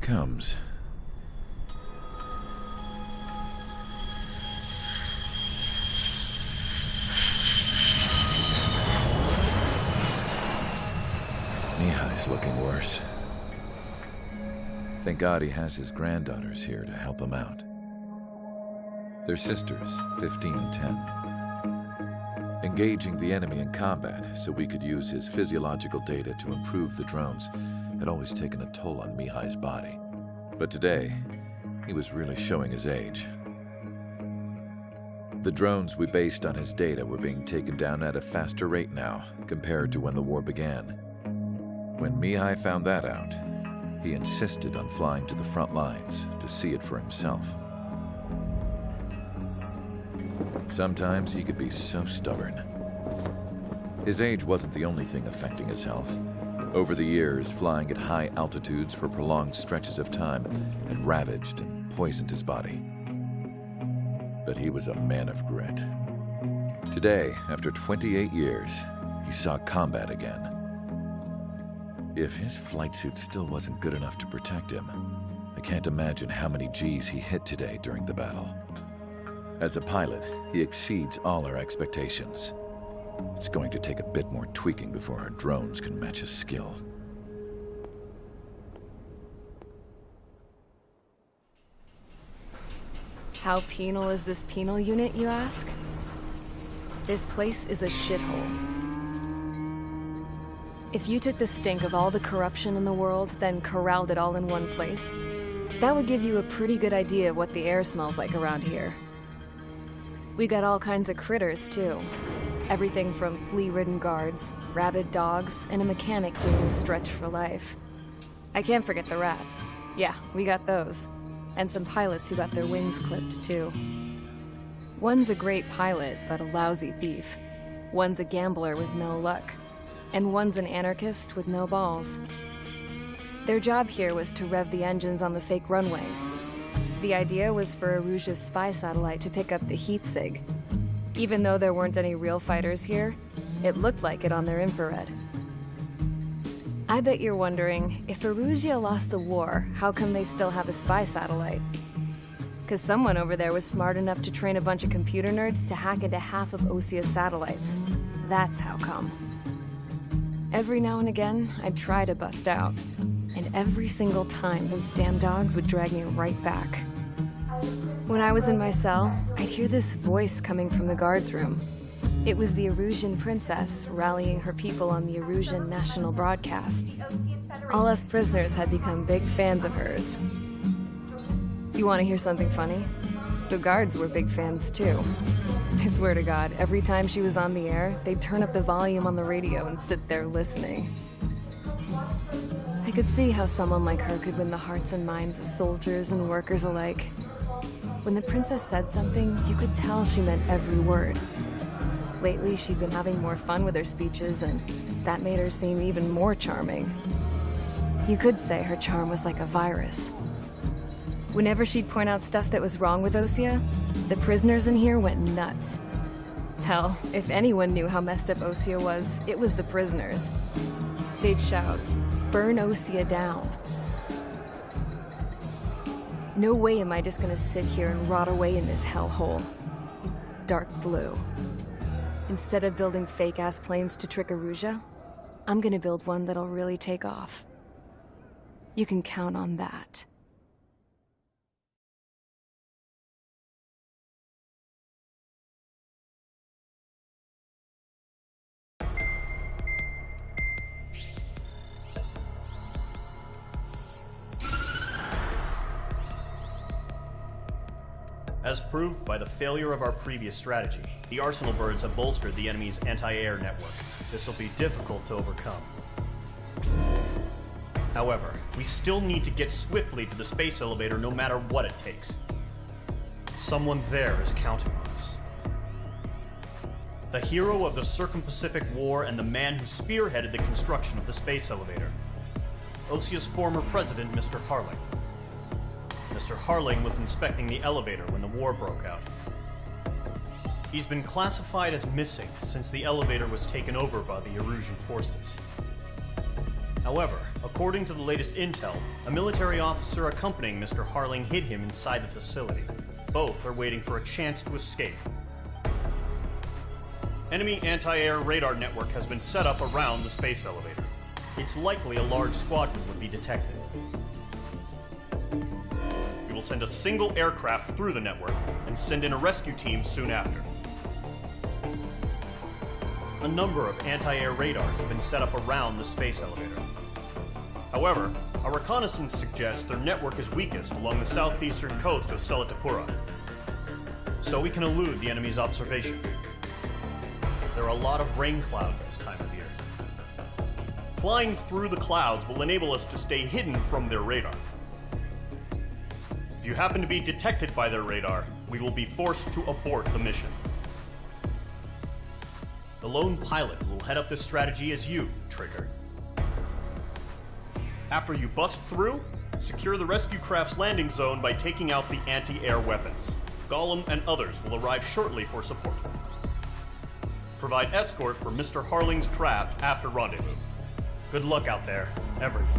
comes. Mihai's looking worse. Thank God he has his granddaughters here to help him out. They're sisters, 15 and 10. Engaging the enemy in combat so we could use his physiological data to improve the drones had always taken a toll on Mihai's body. But today, he was really showing his age. The drones we based on his data were being taken down at a faster rate now compared to when the war began. When Mihai found that out, he insisted on flying to the front lines to see it for himself. Sometimes he could be so stubborn. His age wasn't the only thing affecting his health. Over the years, flying at high altitudes for prolonged stretches of time had ravaged and poisoned his body. But he was a man of grit. Today, after 28 years, he saw combat again. If his flight suit still wasn't good enough to protect him, I can't imagine how many Gs he hit today during the battle. As a pilot, he exceeds all our expectations. It's going to take a bit more tweaking before our drones can match his skill. How penal is this penal unit, you ask? This place is a shithole. If you took the stink of all the corruption in the world, then corralled it all in one place, that would give you a pretty good idea of what the air smells like around here. We got all kinds of critters, too. Everything from flea-ridden guards, rabid dogs, and a mechanic doing the stretch for life. I can't forget the rats. Yeah, we got those. And some pilots who got their wings clipped, too. One's a great pilot, but a lousy thief. One's a gambler with no luck. And one's an anarchist with no balls. Their job here was to rev the engines on the fake runways. The idea was for Erusia's spy satellite to pick up the heat sig. Even though there weren't any real fighters here, it looked like it on their infrared. I bet you're wondering, if Erusia lost the war, how come they still have a spy satellite? 'Cause someone over there was smart enough to train a bunch of computer nerds to hack into half of Osia's satellites. That's how come. Every now and again, I'd try to bust out. And every single time, those damn dogs would drag me right back. When I was in my cell, I'd hear this voice coming from the guards room. It was the Erusian princess rallying her people on the Erusian national broadcast. All us prisoners had become big fans of hers. You want to hear something funny? The guards were big fans too. I swear to God, every time she was on the air, they'd turn up the volume on the radio and sit there listening. I could see how someone like her could win the hearts and minds of soldiers and workers alike. When the princess said something, you could tell she meant every word. Lately, she'd been having more fun with her speeches, and that made her seem even more charming. You could say her charm was like a virus. Whenever she'd point out stuff that was wrong with Osia, the prisoners in here went nuts. Hell, if anyone knew how messed up Osia was, it was the prisoners. They'd shout, "Burn Osia down." No way am I just gonna sit here and rot away in this hellhole. Dark blue. Instead of building fake-ass planes to trick Erusia, I'm gonna build one that'll really take off. You can count on that. As proved by the failure of our previous strategy, the Arsenal birds have bolstered the enemy's anti-air network. This will be difficult to overcome. However, we still need to get swiftly to the space elevator no matter what it takes. Someone there is counting on us. The hero of the Circum-Pacific War and the man who spearheaded the construction of the space elevator. Osia's former president, Mr. Harling. Mr. Harling was inspecting the elevator when the war broke out. He's been classified as missing since the elevator was taken over by the Erusian forces. However, According to the latest intel, a military officer accompanying Mr. Harling hid him inside the facility. Both are waiting for a chance to escape. Enemy anti-air radar network has been set up around the space elevator. It's likely a large squadron would be detected. We will send a single aircraft through the network and send in a rescue team soon after. A number of anti-air radars have been set up around the space elevator. However, our reconnaissance suggests their network is weakest along the southeastern coast of Selatapura, so we can elude the enemy's observation. There are a lot of rain clouds this time of year. Flying through the clouds will enable us to stay hidden from their radar. If you happen to be detected by their radar, we will be forced to abort the mission. The lone pilot who will head up this strategy is you, Trigger. After you bust through, secure the rescue craft's landing zone by taking out the anti-air weapons. Gollum and others will arrive shortly for support. Provide escort for Mr. Harling's craft after rendezvous. Good luck out there, everyone.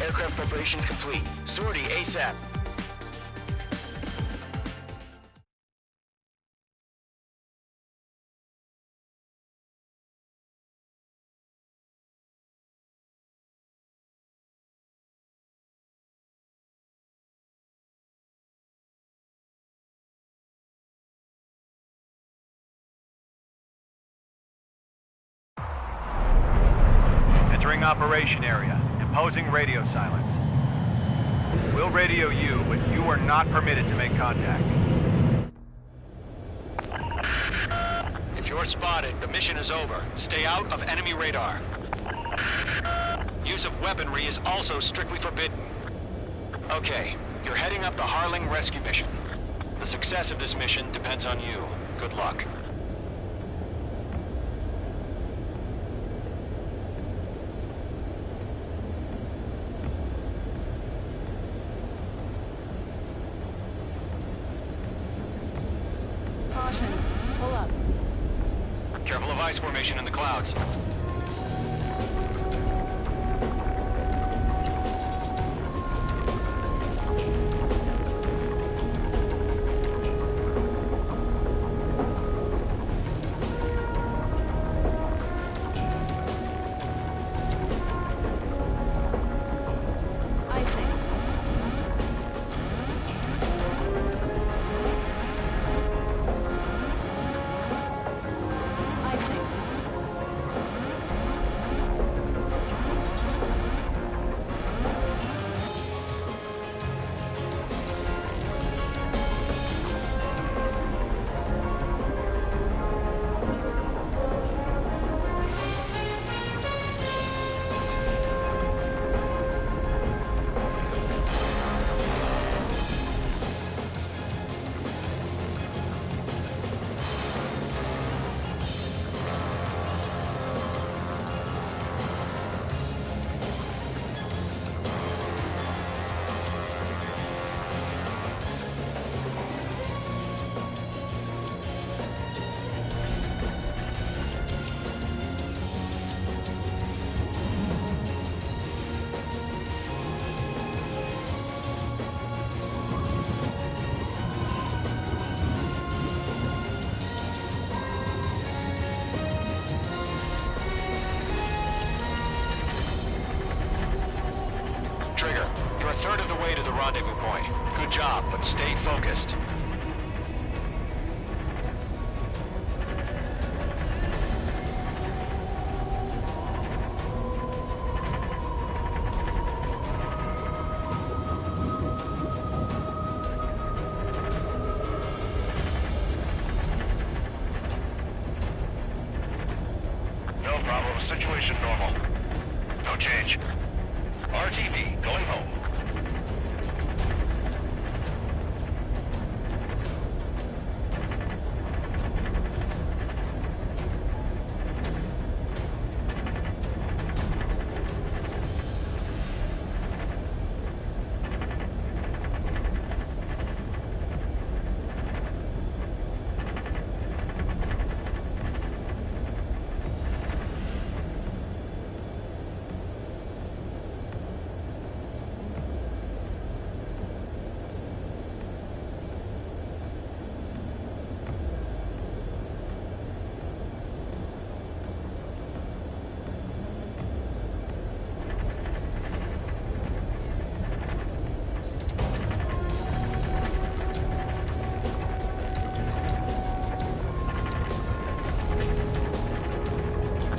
Aircraft preparations complete. Sortie ASAP. Entering operation area. Imposing radio silence. We'll radio you, but you are not permitted to make contact. If you're spotted, the mission is over. Stay out of enemy radar. Use of weaponry is also strictly forbidden. Okay, you're heading up the Harling rescue mission. The success of this mission depends on you. Good luck. Caution. Pull up. Careful of ice formation in the clouds. Icing. Icing. Trigger, you're a third of the way to the rendezvous point. Good job, but stay focused. No problem. Situation normal. No change. RTV, going home.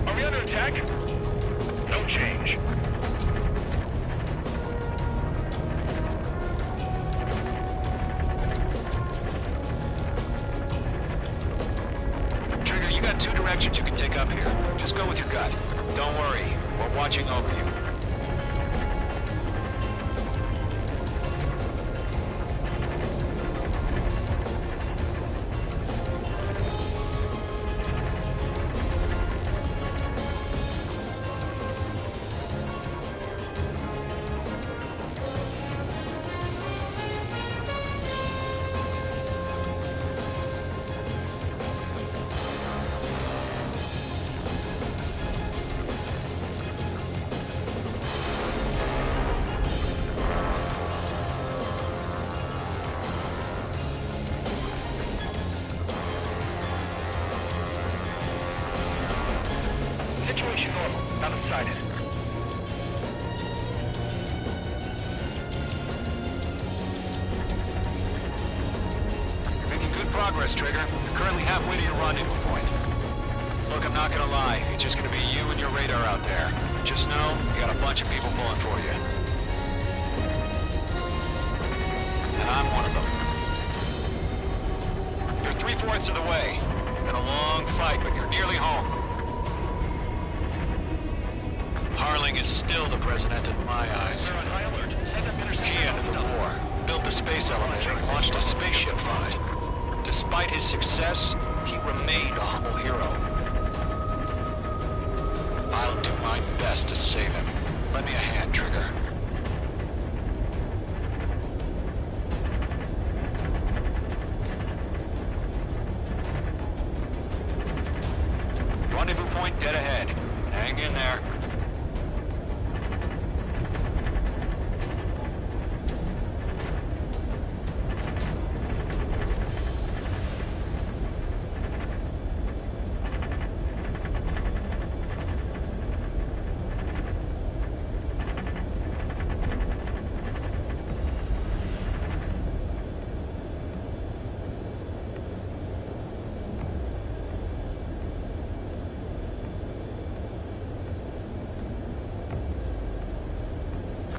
Are we under attack? No change. Trigger, you got two directions you can take up here. Just go with your gut. Don't worry, we're watching over you. Situation normal. Not sighted. You're making good progress, Trigger. You're currently halfway to your rendezvous point. Look, I'm not gonna lie. It's just gonna be you and your radar out there. Just know, you got a bunch of people pulling for you. And I'm one of them. You're 3/4 of the way. Been a long fight, but you're nearly home. Harling is still the president in my eyes. He ended the war, built the space elevator, and launched a spaceship from it. Despite his success, he remained a humble hero. I'll do my best to save him. Lend me a hand, Trigger. Rendezvous point dead ahead. Hang in there.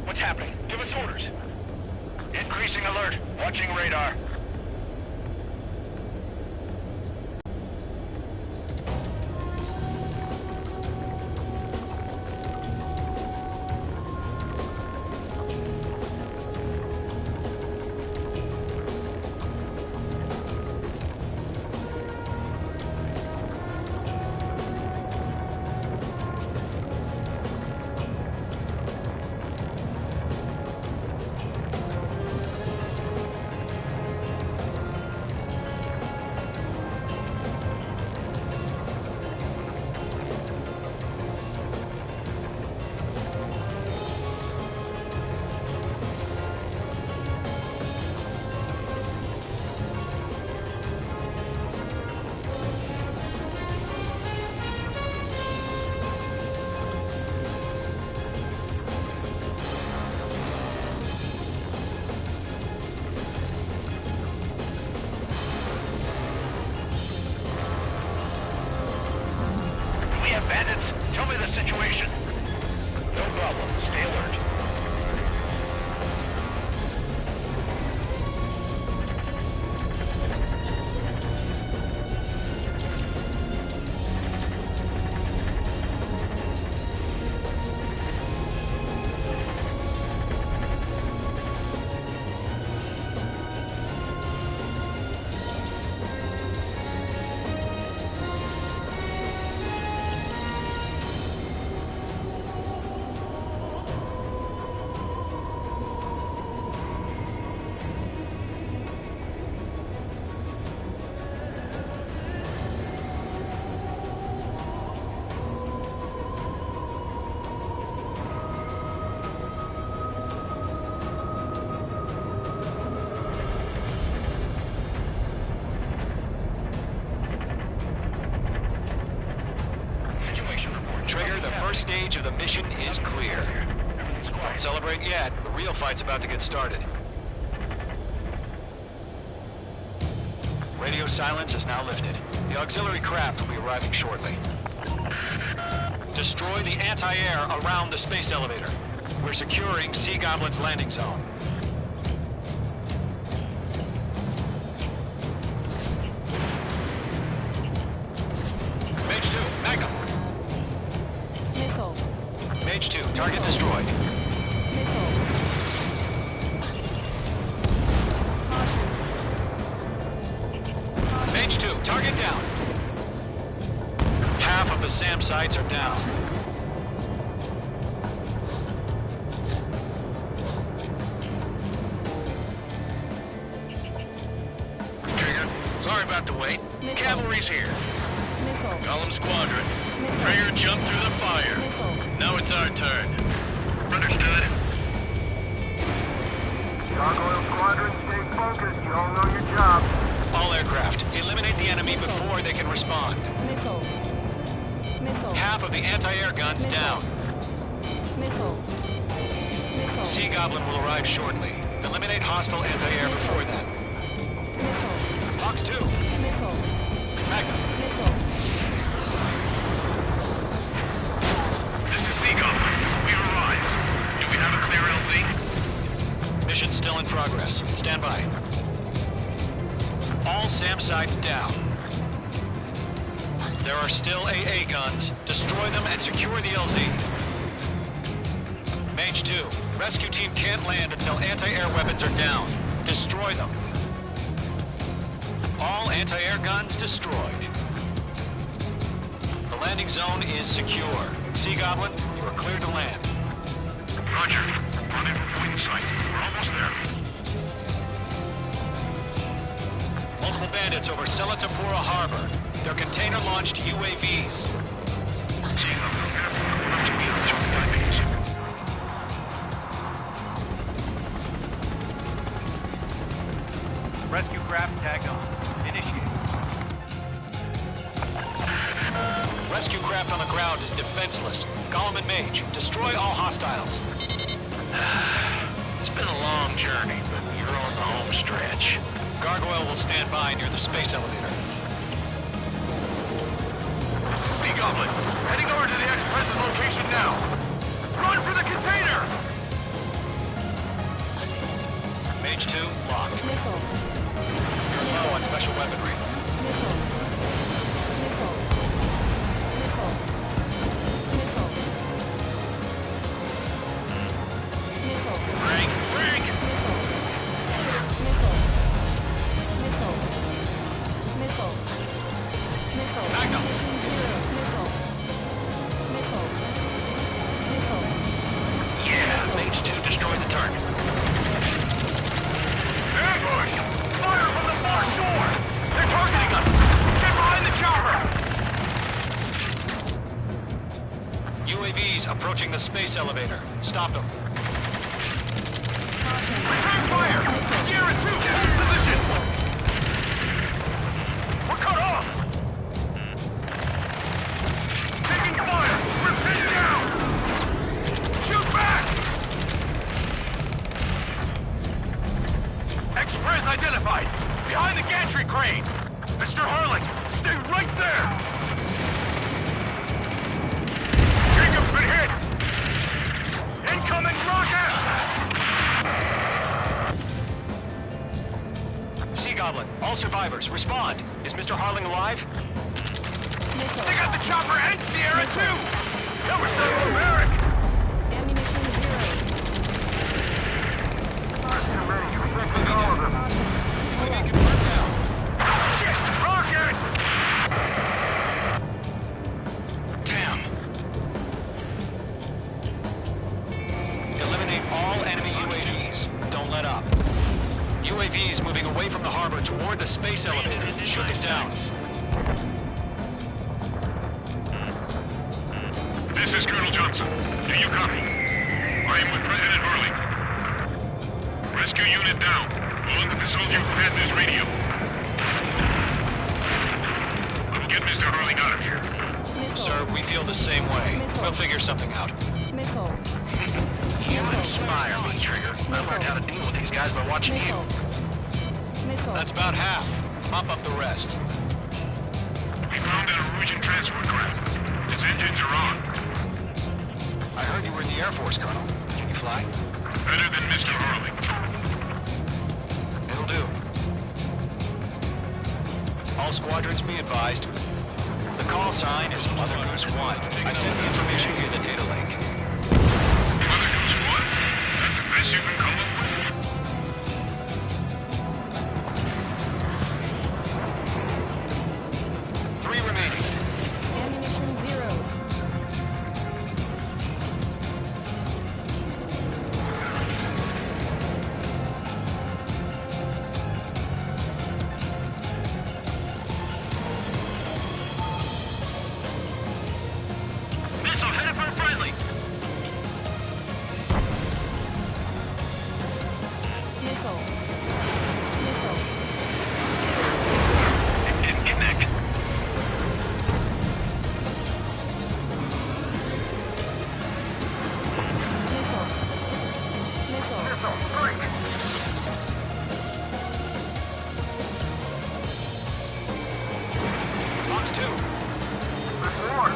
What's happening? Give us orders. Increasing alert. Watching radar. Bandits, tell me the situation. No problem. Stay alert. Trigger, the first stage of the mission is clear. Don't celebrate yet. The real fight's about to get started. Radio silence is now lifted. The auxiliary craft will be arriving shortly. Destroy the anti-air around the space elevator. We're securing Sea Goblin's landing zone. Mage 2, Magnum. Nickel. Mage 2, target destroyed. Nickel. Mage 2, target down. Half of the SAM sites are down. Trigger, sorry about the wait. Nickel. Cavalry's here. Nickel. Column Squadron. Nickel. Trigger jumped through the fire. Nickel. Now it's our turn. Understood. Gargoyle Squadron, stay focused. You all know your job. All aircraft, eliminate the enemy before they can respond. Nickel. Nickel. Half of the anti-air guns down. Nickel. Nickel. Sea Goblin will arrive shortly. Eliminate hostile anti-air before then. Nickel. Fox 2, Nickel. Magnum. Nickel. This is Sea Goblin. We arrived. Do we have a clear LZ? Mission still in progress. Stand by. All SAM sites down. There are still AA guns. Destroy them and secure the LZ. Mage 2, rescue team can't land until anti-air weapons are down. Destroy them. All anti-air guns destroyed. The landing zone is secure. Sea Goblin, you are cleared to land. Roger. Rendezvous point in sight. We're almost there. Multiple bandits over Selatapura Harbor. They're container-launched UAVs. See, I'm going up to the other two typings. Rescue craft tagged on. Initiate. Rescue craft on the ground is defenseless. Gollum and Mage, destroy all hostiles. It's been a long journey, but you're on the home stretch. Gargoyle will stand by near the space elevator. Sea Goblin, heading over to the Express's location now. Run for the container! Mage 2, locked. You're low on special weaponry. Rank! Rank! Magnum! Yeah, Mage 2 destroy the target. Ambush! Fire from the far shore! They're targeting us! Get behind the chopper! UAVs approaching the space elevator. Stop them. Return fire! Sierra 2, get in position! We're cut off! Taking fire! We're pinned down! Shoot back! Express identified! Behind the gantry crane! Mr. Harling, stay right there! Jacob's been hit! Incoming rocket! Sea Goblin, all survivors, respond. Is Mr. Harling alive? They got the chopper and Sierra too! That was so barbaric! Ammunition zero. Not too many. We think we got all of them. UAV confirmed down. Shit! Rocket! Damn. Eliminate all enemy UAVs. Don't let up. UAVs moving away from the harbor toward the space elevator. Shoot them down. This is Colonel Johnson. Do you copy? I am with President Harling. Rescue unit down, along with the soldier who had this radio. We'll get Mr. Harling out of here. Sir, we feel the same way. We'll figure something out. You inspire me, Trigger. I learned how to deal with these guys by watching you. That's about half. Mop up the rest. We found an Erusian transport craft. Its engines are on. I heard you were in the Air Force, Colonel. Can you fly? Better than Mr. Harling. It'll do. All squadrons be advised. The call sign is Mother Goose 1. I sent the information via the data link. Mother Goose 1? That's the best you can come up with? 3 remaining. Ammunition zero. Missile headed for friendly! Missile. It didn't connect. Missile, strike! Fox 2. There's more.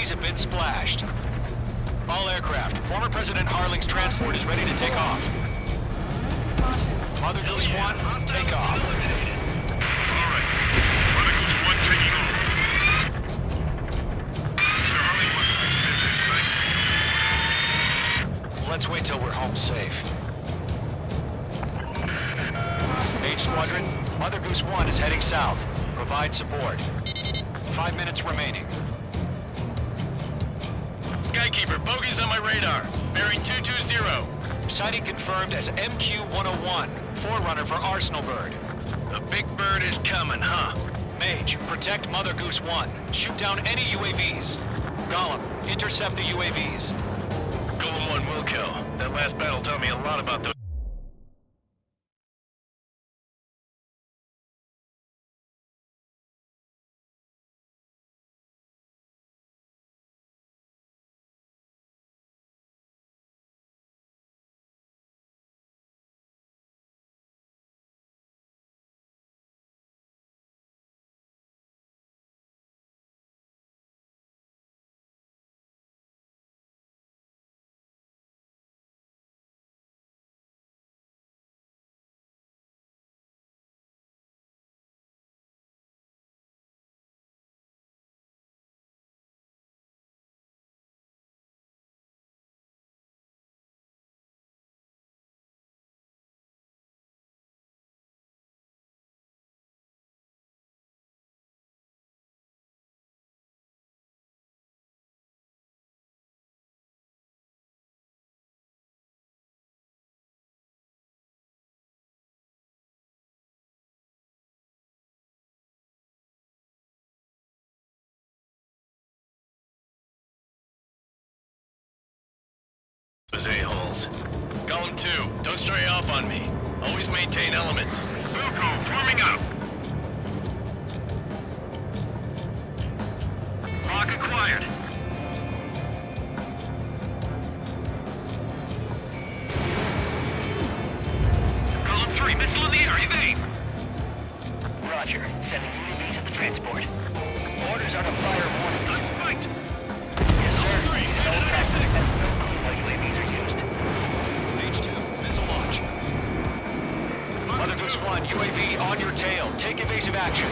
UAV's a bit splashed. All aircraft, former President Harling's transport is ready to take off. Mother Goose 1, take off. All right. Mother Goose 1 taking off. Mr. Harling wants to extend his flight. Let's wait till we're home safe. Mage Squadron, Mother Goose 1 is heading south. Provide support. 5 minutes remaining. Skykeeper, bogeys on my radar. Bearing 220. Sighting confirmed as MQ-101, forerunner for Arsenal Bird. The big bird is coming, huh? Mage, protect Mother Goose 1. Shoot down any UAVs. Gollum, intercept the UAVs. Golem 1 will kill. That last battle taught me a lot about those. Those a-holes. Golem 2, don't stray off on me. Always maintain element. Wilco, forming up. Lock acquired. Golem 3, missile in the air, evade. Roger. Sending UAVs at the transport. Orders are to fire warning. Let's fight. Yes, sir. No tactic. No clue why UAVs are used. Mage 2, missile launch. Mother Goose 1, UAV on your tail. Take evasive action.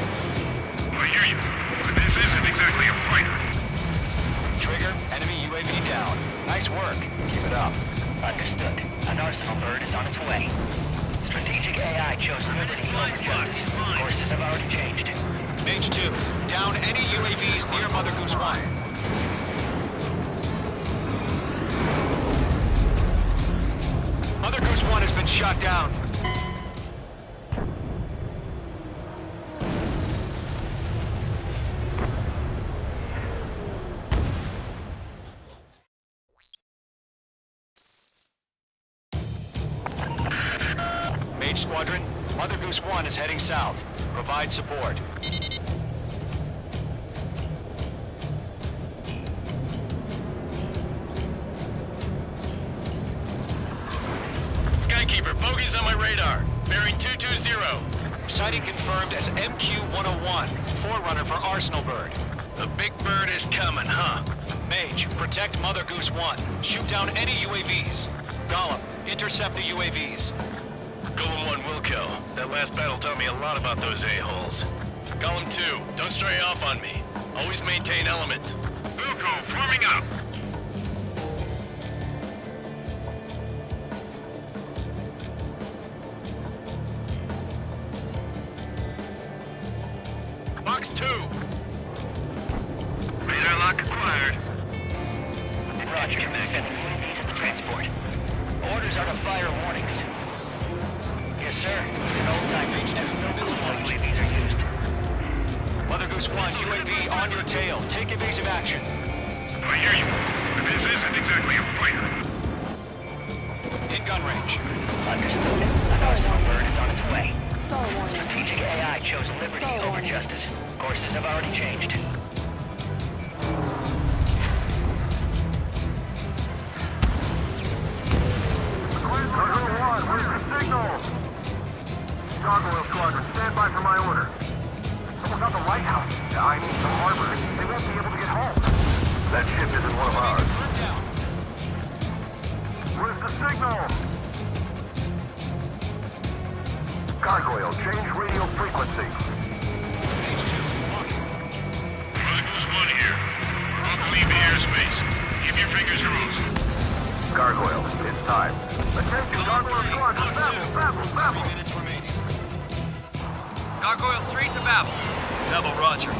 I hear you, but this isn't exactly a fighter. Trigger, enemy UAV down. Nice work. Keep it up. Understood. An Arsenal Bird is on its way. Strategic AI chose liberty over justice. Courses have already changed. Mage 2, down any UAVs near Mother Goose 1. Mother Goose 1 has been shot down. Mage Squadron, Mother Goose 1 is heading south. Provide support. Skykeeper, bogeys on my radar. Bearing 220. Sighting confirmed as MQ-101, forerunner for Arsenal Bird. The big bird is coming, huh? Mage, protect Mother Goose 1. Shoot down any UAVs. Gollum, intercept the UAVs. Golem 1 will kill. That last battle taught me a lot about those a-holes. Golem 2, don't stray off on me. Always maintain element. Wilco, forming up. Box 2. Radar lock acquired. Roger. Sending UAVs at the transport. Orders are to fire warnings. Yes, sir. An old-time Mage 2, missile launch. UAVs are used. Mother Goose 1, UAV on your tail. Take evasive action. I hear you, but this isn't exactly a fighter. In gun range. Understood. An Arsenal Bird is on its way. Strategic AI chose liberty over justice. Courses have already changed. Target 1, where's the signal? Gargoyle Squadron, stand by for my order. Someone's at the lighthouse. I mean the harbor. They won't be able to get home. Let's signal! Gargoyle, change radio frequency. Mother Goose 1 here. We're about to leave the airspace. Keep your fingers crossed. Gargoyle, it's time. Attention, Gargoyle Squadron, Babel! 3 minutes remaining. Gargoyle 3 to Babel. Babel, roger.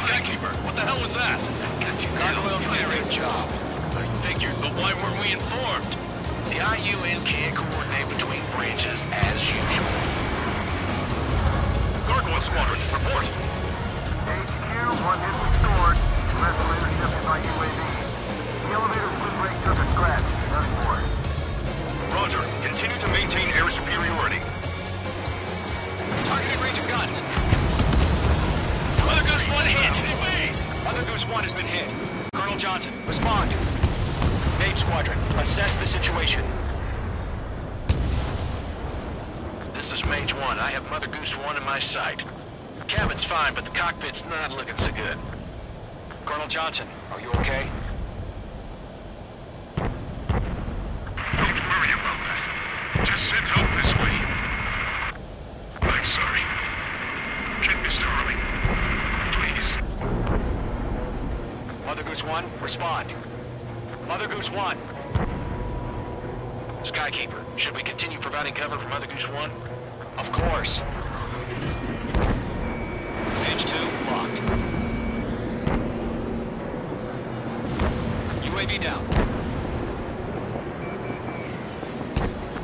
Skykeeper, what the hell was that? Gargoyle did a good job. I figured, but why weren't we informed? The IUN can't coordinate between branches as usual. Gargoyle Squadron, report. HQ, one hit restored. Resonator shifted by UAV. The elevator's wind brake took a scratch. Nothing more. Roger. Continue to maintain air superiority. Targeting range of guns. Mother Goose 1 hit! Mother Goose 1 has been hit. Colonel Johnson, respond. Mage Squadron, assess the situation. This is Mage 1. I have Mother Goose 1 in my sight. Cabin's fine, but the cockpit's not looking so good. Colonel Johnson, are you okay? Don't worry about that. Just send help this way. I'm sorry. Get Mr. Harling. Please. Mother Goose 1, respond. Mother Goose 1. Skykeeper, should we continue providing cover for Mother Goose 1? Of course. Mage 2, locked. UAV down.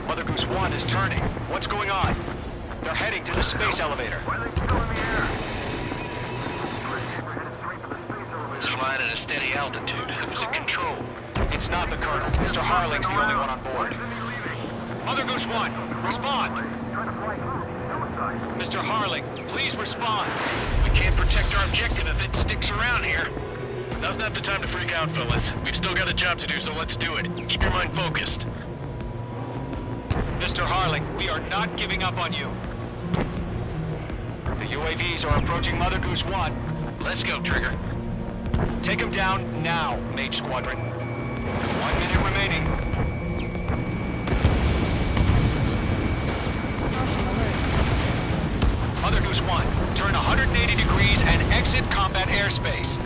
Mother Goose 1 is turning. What's going on? They're heading to the space elevator. Why are they still in the air? It's flying at a steady altitude. Who's in control? It's not the Colonel. Mr. Harling's the only one on board. Mother Goose 1, respond! Mr. Harling, please respond! We can't protect our objective if it sticks around here. Now's not the time to freak out, fellas. We've still got a job to do, so let's do it. Keep your mind focused. Mr. Harling, we are not giving up on you. The UAVs are approaching Mother Goose 1. Let's go, Trigger. Take them down now, Mage Squadron. 1 minute remaining. Mother Goose 1, turn 180 degrees and exit combat airspace.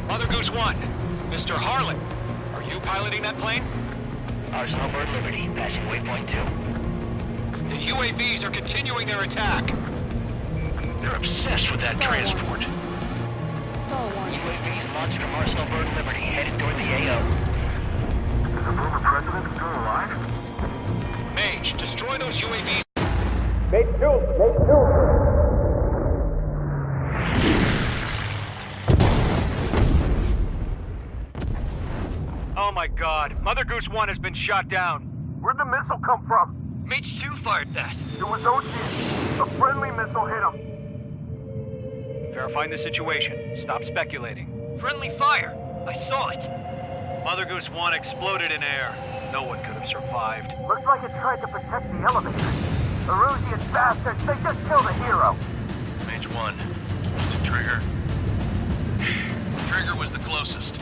Mother Goose 1, Mr. Harling, are you piloting that plane? Arsenal Bird Liberty, passing waypoint 2. The UAVs are continuing their attack. They're obsessed with that transport. UAVs launched from Arsenal Bird Liberty, headed toward the AO. Is the former president still alive? Mage, destroy those UAVs. Oh my god, Mother Goose 1 has been shot down. Where'd the missile come from? Mage 2 fired that. It was Ocean. A friendly missile hit him. Verifying the situation. Stop speculating. Friendly fire. I saw it. Mother Goose 1 exploded in air. No one could have survived. Looks like it tried to protect the elevator. Erusian bastards, they just killed a hero. Mage 1. Was it Trigger? Trigger was the closest.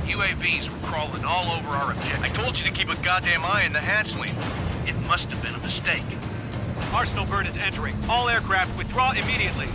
UAVs were crawling all over our objective. I told you to keep a goddamn eye in the hatchling. It must have been a mistake. Arsenal Bird is entering. All aircraft withdraw immediately.